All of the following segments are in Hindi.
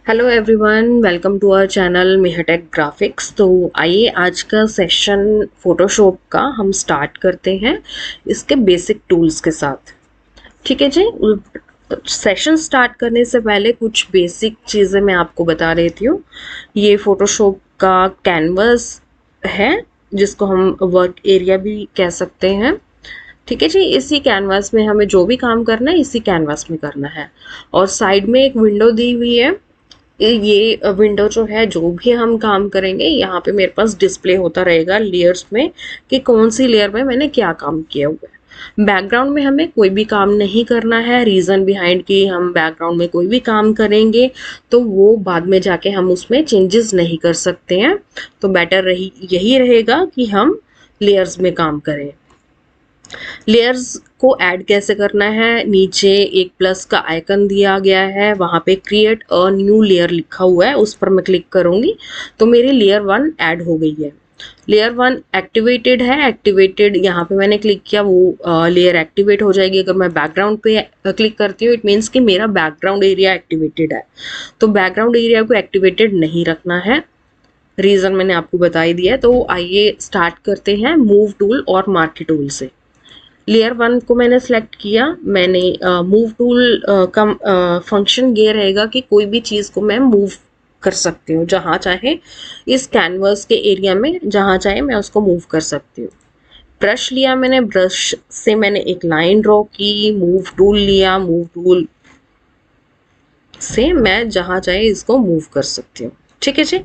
Hello everyone, welcome to our channel मेहटेक graphics. तो आइए आज का सेशन फोटोशॉप का हम स्टार्ट करते हैं इसके बेसिक टूल्स के साथ। ठीक है जी। सेशन स्टार्ट करने से पहले कुछ बेसिक चीज़ें मैं आपको बता देती हूँ। ये फोटोशॉप का कैनवस है जिसको हम वर्क एरिया भी कह सकते हैं। ठीक है जी। इसी कैनवास में हमें जो भी काम करना है इसी कैनवास में करना है। और साइड में एक विंडो दी हुई है। ये विंडो जो है, जो भी हम काम करेंगे यहाँ पे मेरे पास डिस्प्ले होता रहेगा लेयर्स में कि कौन सी लेयर में मैंने क्या काम किया हुआ है। बैकग्राउंड में हमें कोई भी काम नहीं करना है। रीज़न बिहाइंड कि हम बैकग्राउंड में कोई भी काम करेंगे तो वो बाद में जाके हम उसमें चेंजेस नहीं कर सकते हैं। तो बेटर रही यही रहेगा कि हम लेयर्स में काम करें। लेयर्स को ऐड कैसे करना है, नीचे एक प्लस का आइकन दिया गया है, वहां पे क्रिएट अ न्यू लेयर लिखा हुआ है, उस पर मैं क्लिक करूंगी तो मेरी लेयर 1 ऐड हो गई है। लेयर 1 एक्टिवेटेड है। एक्टिवेटेड यहाँ पे मैंने क्लिक किया, वो लेयर एक्टिवेट हो जाएगी। अगर मैं बैकग्राउंड पे क्लिक करती हूँ इट मीन्स कि मेरा बैकग्राउंड एरिया एक्टिवेटेड है। तो बैकग्राउंड एरिया को एक्टिवेटेड नहीं रखना है। रीजन मैंने आपको बता ही दिया है। तो आइए स्टार्ट करते हैं मूव टूल और मार्की टूल से। लेयर 1 को मैंने सेलेक्ट किया। मैंने मूव टूल का फंक्शन ये रहेगा कि कोई भी चीज़ को मैं मूव कर सकती हूँ जहाँ चाहे, इस कैनवस के एरिया में जहाँ चाहे मैं उसको मूव कर सकती हूँ। ब्रश लिया मैंने, ब्रश से मैंने एक लाइन ड्रॉ की। मूव टूल लिया, मूव टूल से मैं जहाँ चाहे इसको मूव कर सकती हूँ। ठीक है जी।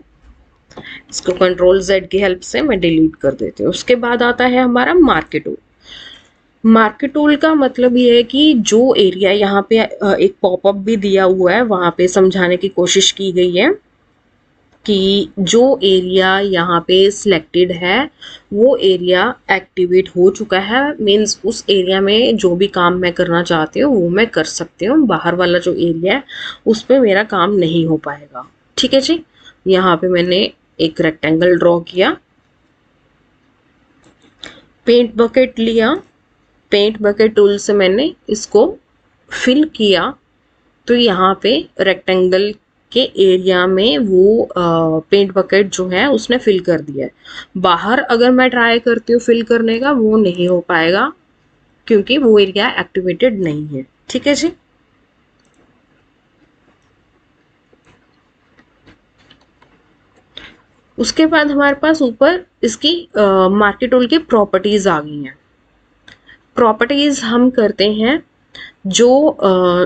इसको कंट्रोल Z की हेल्प से मैं डिलीट कर देती हूँ। उसके बाद आता है हमारा मार्की टूल। मार्केट टूल का मतलब ये है कि जो एरिया यहाँ पे एक पॉपअप भी दिया हुआ है, वहां पे समझाने की कोशिश की गई है कि जो एरिया यहाँ पे सिलेक्टेड है वो एरिया एक्टिवेट हो चुका है। मीन्स उस एरिया में जो भी काम मैं करना चाहती हूँ वो मैं कर सकती हूँ। बाहर वाला जो एरिया है उस पर मेरा काम नहीं हो पाएगा। ठीक है जी। यहाँ पे मैंने एक रेक्टेंगल ड्रॉ किया, पेंट बकेट लिया, पेंट बकेट टूल से मैंने इसको फिल किया। तो यहाँ पे रेक्टेंगल के एरिया में वो पेंट बकेट जो है उसने फिल कर दिया है। बाहर अगर मैं ट्राई करती हूँ फिल करने का, वो नहीं हो पाएगा क्योंकि वो एरिया एक्टिवेटेड नहीं है। ठीक है जी। उसके बाद हमारे पास ऊपर इसकी मार्की टूल की प्रॉपर्टीज आ गई हैं। प्रॉपर्टीज हम करते हैं जो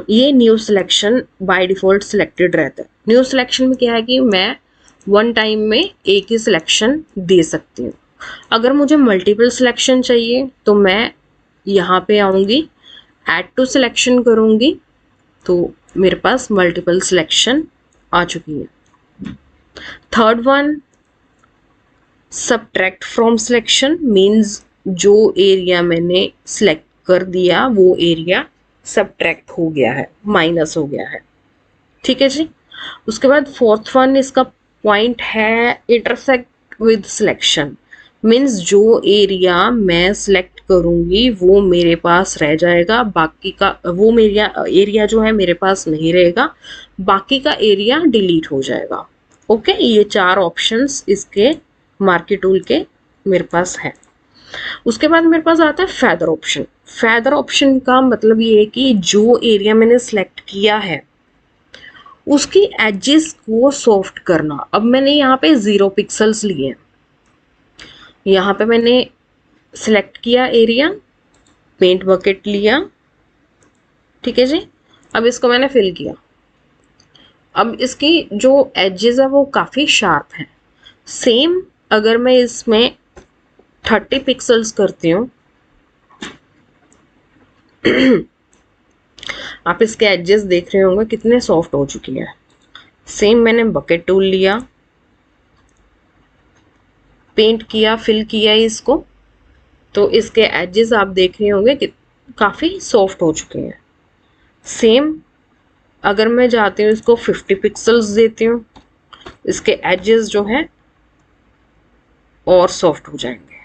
ये new selection by default selected रहता है। न्यू सिलेक्शन में क्या है कि मैं वन टाइम में एक ही सिलेक्शन दे सकती हूँ। अगर मुझे मल्टीपल सिलेक्शन चाहिए तो मैं यहाँ पे आऊँगी, ऐड टू सिलेक्शन करूँगी तो मेरे पास मल्टीपल सिलेक्शन आ चुकी है। Third one, subtract from selection means जो एरिया मैंने सिलेक्ट कर दिया वो एरिया सब्ट्रैक्ट हो गया है, माइनस हो गया है। ठीक है जी। उसके बाद फोर्थ वन इसका पॉइंट है इंटरसेक्ट विद सिलेक्शन। मीन्स जो एरिया मैं सिलेक्ट करूंगी वो मेरे पास रह जाएगा, बाकी का वो मेरा एरिया जो है मेरे पास नहीं रहेगा, बाकी का एरिया डिलीट हो जाएगा। ओके, ये चार ऑप्शंस इसके मार्की टूल के मेरे पास है। उसके बाद मेरे पास आता है फेदर ऑप्शन। फेदर ऑप्शन का मतलब ये है कि जो एरिया मैंने सिलेक्ट किया है उसकी एजेस को सॉफ्ट करना। अब मैंने यहाँ पे 0 पिक्सल्स लिए हैं। यहाँ पे मैंने सिलेक्ट किया एरिया, पेंट बकेट लिया। ठीक है जी। अब इसको मैंने फिल किया। अब इसकी जो एजेस है वो काफ़ी शार्प है। सेम अगर मैं इसमें 30 पिक्सल्स करती हूँ आप इसके एजेस देख रहे होंगे कितने सॉफ्ट हो चुकी है। सेम मैंने बकेट टूल लिया, पेंट किया, फिल किया इसको, तो इसके एजेस आप देख रहे होंगे कि काफ़ी सॉफ्ट हो चुके हैं। सेम अगर मैं जाती हूँ इसको 50 पिक्सल्स देती हूँ, इसके एजेस जो हैं और सॉफ्ट हो जाएंगे।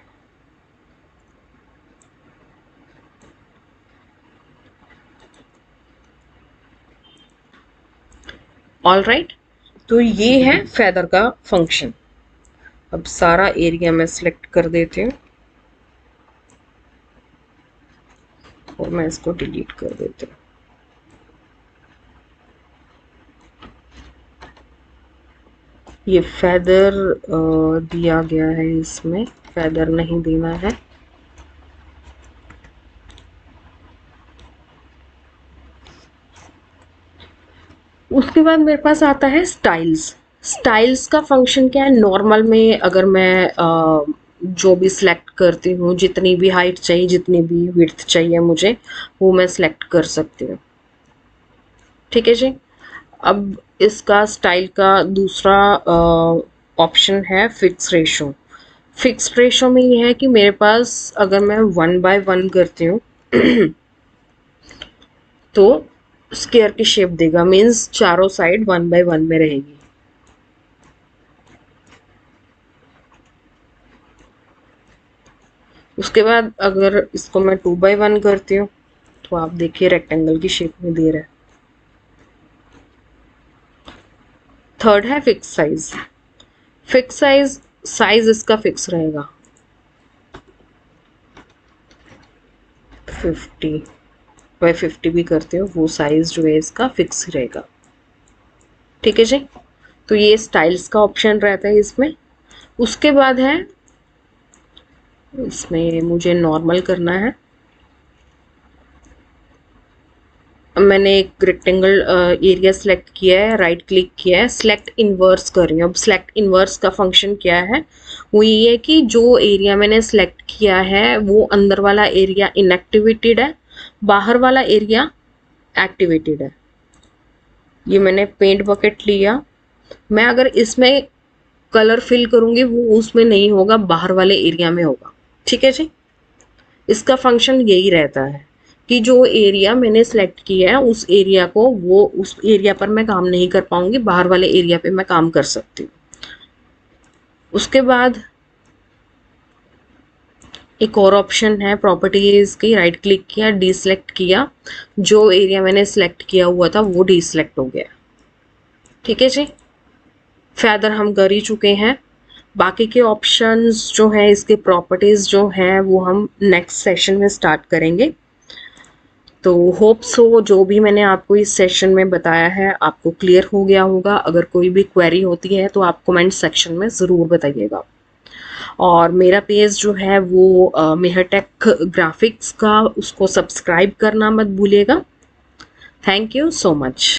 All right. तो ये है फेदर का फंक्शन। अब सारा एरिया मैं सिलेक्ट कर देती हूँ और मैं इसको डिलीट कर देती हूँ। ये फेदर दिया गया है, इसमें फेदर नहीं देना है। उसके बाद मेरे पास आता है स्टाइल्स। स्टाइल्स का फंक्शन क्या है, नॉर्मल में अगर मैं जो भी सिलेक्ट करती हूँ, जितनी भी हाइट चाहिए, जितनी भी विड्थ चाहिए मुझे, वो मैं सिलेक्ट कर सकती हूँ। ठीक है जी। अब इसका स्टाइल का दूसरा ऑप्शन है फिक्स रेशो। फिक्स रेशो में ये है कि मेरे पास अगर मैं 1/1 करती हूँ तो स्क्वायर की शेप देगा, मीन्स चारों साइड 1/1 में रहेगी। उसके बाद अगर इसको मैं 2/1 करती हूँ तो आप देखिए रेक्टेंगल की शेप में दे रहा है। थर्ड है fix size. Fix size, size इसका फिक्स रहेगा 50/50 भी करते हो, वो साइज जो है इसका फिक्स रहेगा। ठीक है जी। तो ये स्टाइल्स का ऑप्शन रहता है इसमें। उसके बाद है, इसमें मुझे नॉर्मल करना है। मैंने एक रेक्टेंगल एरिया सेलेक्ट किया है, राइट क्लिक किया है, सेलेक्ट इनवर्स कर रही हूँ। अब सेलेक्ट इनवर्स का फंक्शन क्या है, वो ये है कि जो एरिया मैंने सेलेक्ट किया है वो अंदर वाला एरिया इनएक्टिवेटेड है, बाहर वाला एरिया एक्टिवेटेड है। ये मैंने पेंट बकेट लिया, मैं अगर इसमें कलर फिल करूंगी वो उसमें नहीं होगा, बाहर वाले एरिया में होगा। ठीक है जी। इसका फंक्शन यही रहता है कि जो एरिया मैंने सेलेक्ट किया है उस एरिया को, वो उस एरिया पर मैं काम नहीं कर पाऊंगी, बाहर वाले एरिया पे मैं काम कर सकती हूँ। उसके बाद एक और ऑप्शन है प्रॉपर्टीज की, राइट क्लिक किया, डीसेलेक्ट किया, जो एरिया मैंने सेलेक्ट किया हुआ था वो डीसेलेक्ट हो गया। ठीक है जी। फेदर हम कर ही चुके हैं। बाकी के ऑप्शंस जो हैं, इसके प्रॉपर्टीज जो हैं, वो हम नेक्स्ट सेशन में स्टार्ट करेंगे। तो होप सो जो भी मैंने आपको इस सेशन में बताया है आपको क्लियर हो गया होगा। अगर कोई भी क्वेरी होती है तो आप कमेंट सेक्शन में ज़रूर बताइएगा। और मेरा पेज जो है वो मेहरटेक ग्राफिक्स का, उसको सब्सक्राइब करना मत भूलिएगा। Thank you so much.